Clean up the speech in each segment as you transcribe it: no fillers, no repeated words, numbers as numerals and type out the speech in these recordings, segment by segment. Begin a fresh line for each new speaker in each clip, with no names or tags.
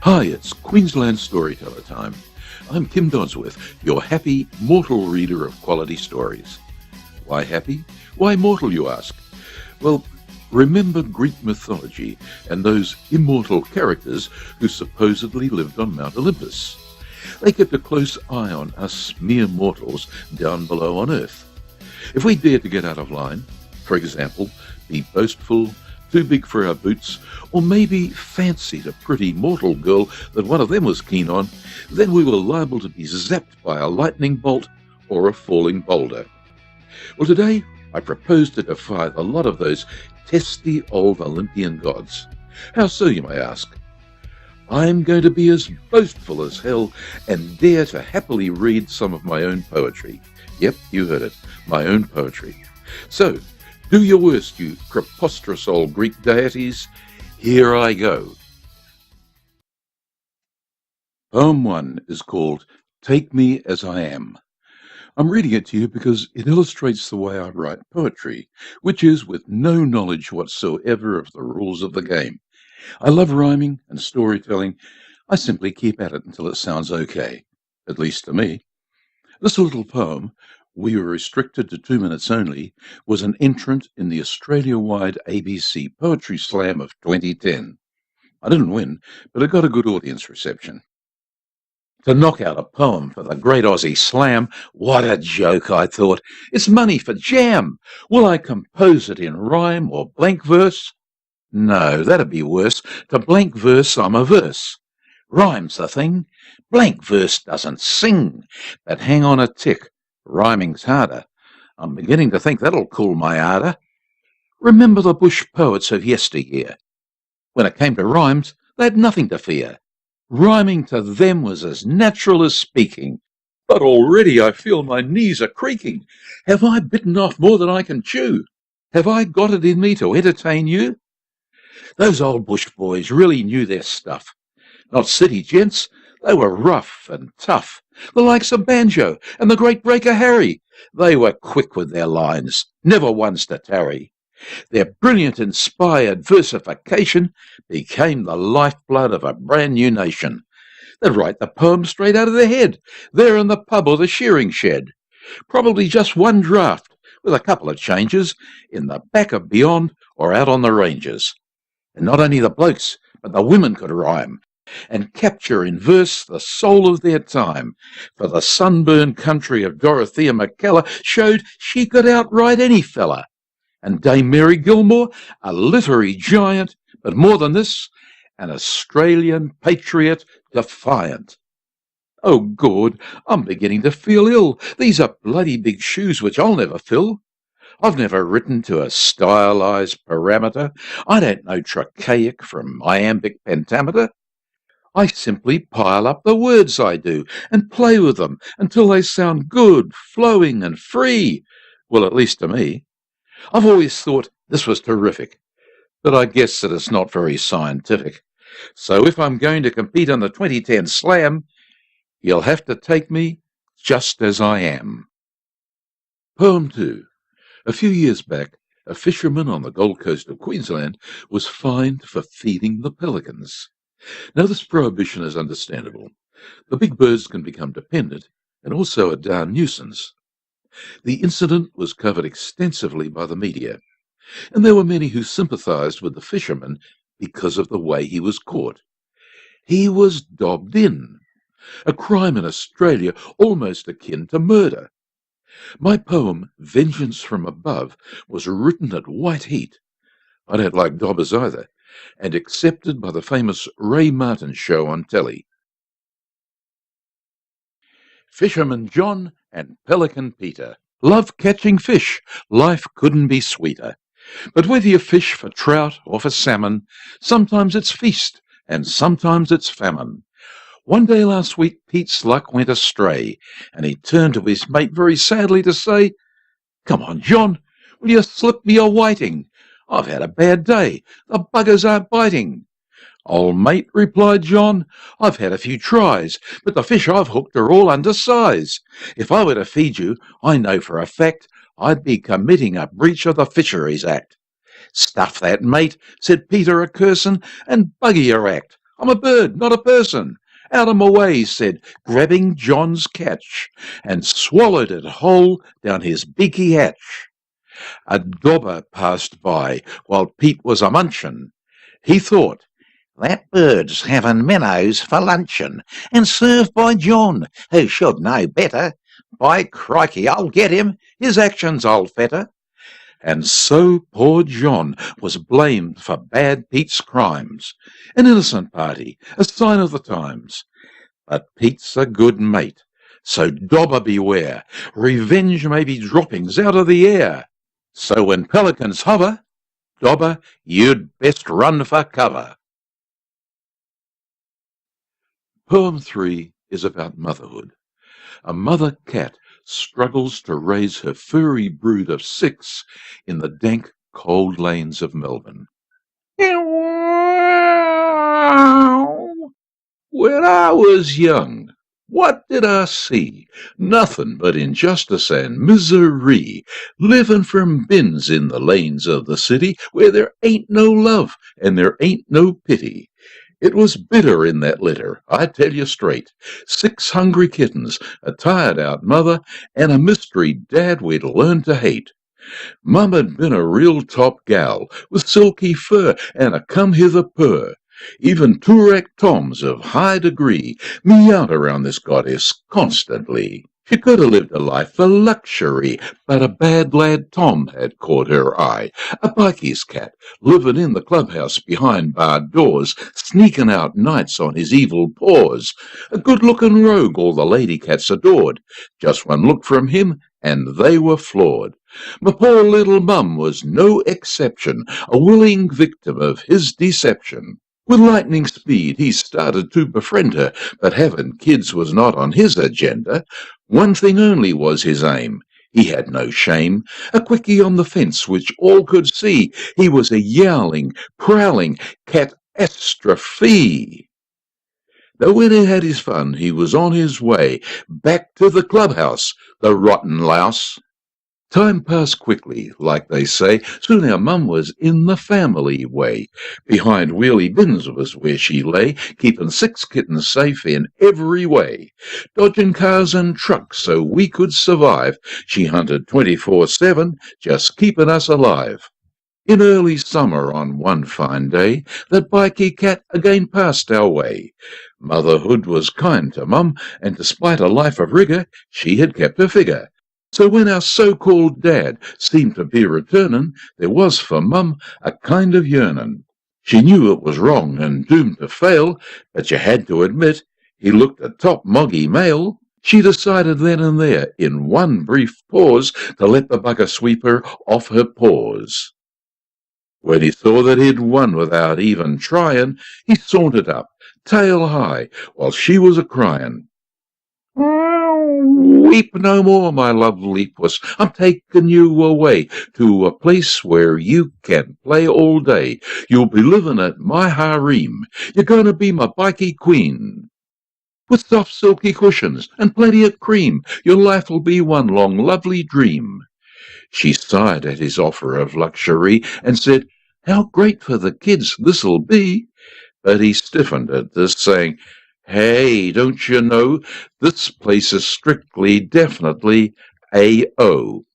Hi, it's Queensland Storyteller time. I'm Kim Dodsworth, your happy, mortal reader of quality stories. Why happy? Why mortal, you ask? Well, remember Greek mythology and those immortal characters who supposedly lived on Mount Olympus. They kept a close eye on us mere mortals down below on Earth. If we dared to get out of line, for example, be boastful, too big for our boots, or maybe fancied a pretty mortal girl that one of them was keen on, then we were liable to be zapped by a lightning bolt or a falling boulder. Well, today I propose to defy the lot of those testy old Olympian gods. How so, you may ask? I'm going to be as boastful as hell and dare to happily read some of my own poetry. Yep, you heard it, my own poetry. So, do your worst, you preposterous old Greek deities. Here I go. Poem 1 is called Take Me As I Am. I'm reading it to you because it illustrates the way I write poetry, which is with no knowledge whatsoever of the rules of the game. I love rhyming and storytelling. I simply keep at it until it sounds okay, at least to me. This little poem, we were restricted to 2 minutes only, was an entrant in the Australia-wide ABC Poetry Slam of 2010. I didn't win, but it got a good audience reception. To knock out a poem for the Great Aussie Slam, what a joke, I thought. It's money for jam. Will I compose it in rhyme or blank verse? No, that'd be worse. To blank verse, I'm averse. Rhyme's the thing. Blank verse doesn't sing. But hang on a tick. Rhyming's harder. I'm beginning to think that'll cool my ardour. Remember the bush poets of yesteryear. When it came to rhymes, they had nothing to fear. Rhyming to them was as natural as speaking. But already I feel my knees are creaking. Have I bitten off more than I can chew? Have I got it in me to entertain you? Those old bush boys really knew their stuff. Not city gents. They were rough and tough. The likes of Banjo and the great breaker Harry. They were quick with their lines, never ones to tarry. Their brilliant, inspired versification became the lifeblood of a brand new nation. They'd write the poem straight out of their head, there in the pub or the shearing shed. Probably just one draft, with a couple of changes, in the back of Beyond or out on the ranges. And not only the blokes, but the women could rhyme, and capture in verse the soul of their time, for the sunburned country of Dorothea McKellar showed she could outright any fella. And Dame Mary Gilmore, a literary giant, but more than this, an Australian patriot defiant. Oh, God, I'm beginning to feel ill. These are bloody big shoes which I'll never fill. I've never written to a stylized parameter. I don't know trochaic from iambic pentameter. I simply pile up the words, I do, and play with them until they sound good, flowing and free. Well, at least to me. I've always thought this was terrific, but I guess that it's not very scientific. So if I'm going to compete in the 2010 Slam, you'll have to take me just as I am. Poem 2. A few years back, a fisherman on the Gold Coast of Queensland was fined for feeding the pelicans. Now, this prohibition is understandable. The big birds can become dependent and also a darn nuisance. The incident was covered extensively by the media, and there were many who sympathised with the fisherman because of the way he was caught. He was dobbed in, a crime in Australia almost akin to murder. My poem, Vengeance from Above, was written at white heat. I don't like dobbers either, and accepted by the famous Ray Martin show on telly. Fisherman John and Pelican Peter love catching fish. Life couldn't be sweeter. But whether you fish for trout or for salmon, sometimes it's feast and sometimes it's famine. One day last week Pete's luck went astray, and he turned to his mate very sadly to say, "Come on, John, will you slip me a whiting? I've had a bad day. The buggers aren't biting." "Old mate," replied John, "I've had a few tries, but the fish I've hooked are all undersize. If I were to feed you, I know for a fact I'd be committing a breach of the Fisheries Act." "Stuff that, mate," said Peter a-cursin', "and bugger your act. I'm a bird, not a person. Out of my way, he said, grabbing John's catch, and swallowed it whole down his beaky hatch. A dobber passed by while Pete was a-munchin'. He thought, that bird's having minnows for luncheon, and served by John, who should know better. By crikey, I'll get him, his actions I'll fetter. And so poor John was blamed for bad Pete's crimes. An innocent party, a sign of the times. But Pete's a good mate, so dobber beware, revenge may be droppings out of the air. So when pelicans hover, dobber, you'd best run for cover. Poem 3 is about motherhood. A mother cat struggles to raise her furry brood of 6 in the dank, cold lanes of Melbourne. When I was young, what did I see? Nothing but injustice and misery, living from bins in the lanes of the city, where there ain't no love and there ain't no pity. It was bitter in that litter, I tell you straight. 6 hungry kittens, a tired-out mother, and a mystery dad we'd learned to hate. Mum had been a real top gal, with silky fur and a come-hither purr. Even Toorak Toms of high degree meowed around this goddess constantly. She could have lived a life for luxury, but a bad lad Tom had caught her eye. A bikies cat, living in the clubhouse behind barred doors, sneaking out nights on his evil paws. A good-looking rogue all the lady cats adored. Just one look from him, and they were floored. My poor little mum was no exception, a willing victim of his deception. With lightning speed he started to befriend her, but having kids was not on his agenda. One thing only was his aim. He had no shame, a quickie on the fence which all could see. He was a yowling, prowling catastrophe. Though when he had his fun, he was on his way back to the clubhouse, the rotten louse. Time passed quickly, like they say. Soon our mum was in the family way. Behind wheelie bins was where she lay, keeping 6 kittens safe in every way. Dodging cars and trucks so we could survive. She hunted 24/7, just keeping us alive. In early summer, on one fine day, that bikie cat again passed our way. Motherhood was kind to Mum, and despite a life of rigour, she had kept her figure. So when our so-called dad seemed to be returning, there was for Mum a kind of yearning. She knew it was wrong and doomed to fail, but you had to admit he looked a top moggy male. She decided then and there, in one brief pause, to let the bugger sweep her off her paws. When he saw that he'd won without even trying, he sauntered up, tail high, while she was a-crying. Weep no more, my lovely puss, I'm taking you away to a place where you can play all day. You'll be living at my harem, you're going to be my bikie queen. With soft silky cushions and plenty of cream, your life will be one long lovely dream. She sighed at his offer of luxury and said, how great for the kids this'll be. But he stiffened at this, saying, hey, don't you know, this place is strictly, definitely A.O.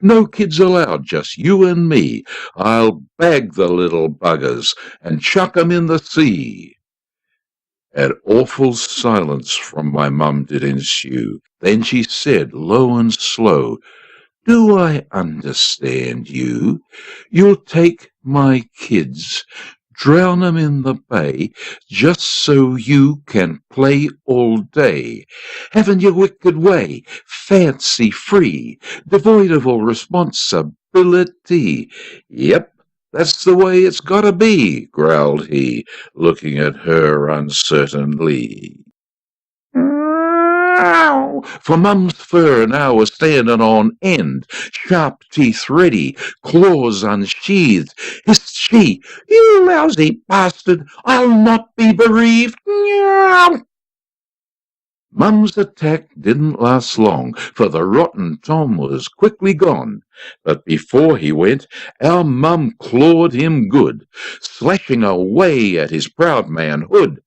No kids allowed, just you and me. I'll bag the little buggers and chuck 'em in the sea. An awful silence from my mum did ensue. Then she said, low and slow, do I understand you? You'll take my kids, drown 'em in the bay, just so you can play all day, having your wicked way, fancy-free, devoid of all responsibility. Yep, that's the way it's gotta be, growled he, looking at her uncertainly. For Mum's fur now was standing on end, sharp teeth ready, claws unsheathed. Hissed she, you lousy bastard, I'll not be bereaved. Mum's attack didn't last long, for the rotten Tom was quickly gone. But before he went, our Mum clawed him good, slashing away at his proud manhood.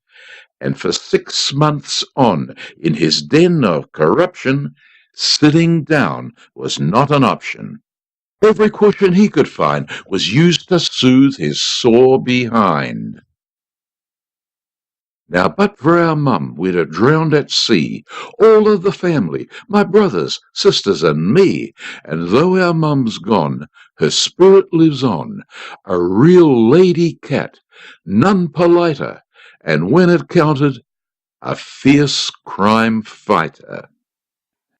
And for 6 months on, in his den of corruption, sitting down was not an option. Every cushion he could find was used to soothe his sore behind. Now, but for our mum, we'd have drowned at sea, all of the family, my brothers, sisters, and me. And though our mum's gone, her spirit lives on, a real lady cat, none politer, and when it counted, a fierce crime fighter.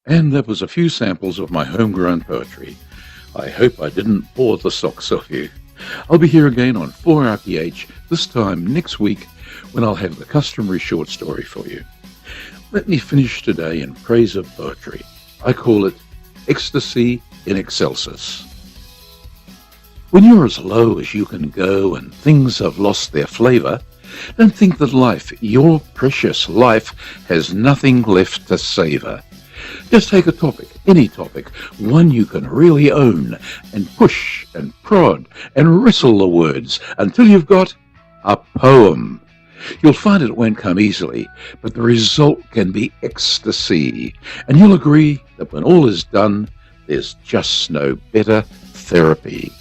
And that was a few samples of my homegrown poetry. I hope I didn't bore the socks off you. I'll be here again on 4RPH, this time next week, when I'll have the customary short story for you. Let me finish today in praise of poetry. I call it Ecstasy in Excelsis. When you're as low as you can go and things have lost their flavour, don't think that life, your precious life, has nothing left to savour. Just take a topic, any topic, one you can really own, and push and prod and wrestle the words until you've got a poem. You'll find it won't come easily, but the result can be ecstasy, and you'll agree that when all is done, there's just no better therapy.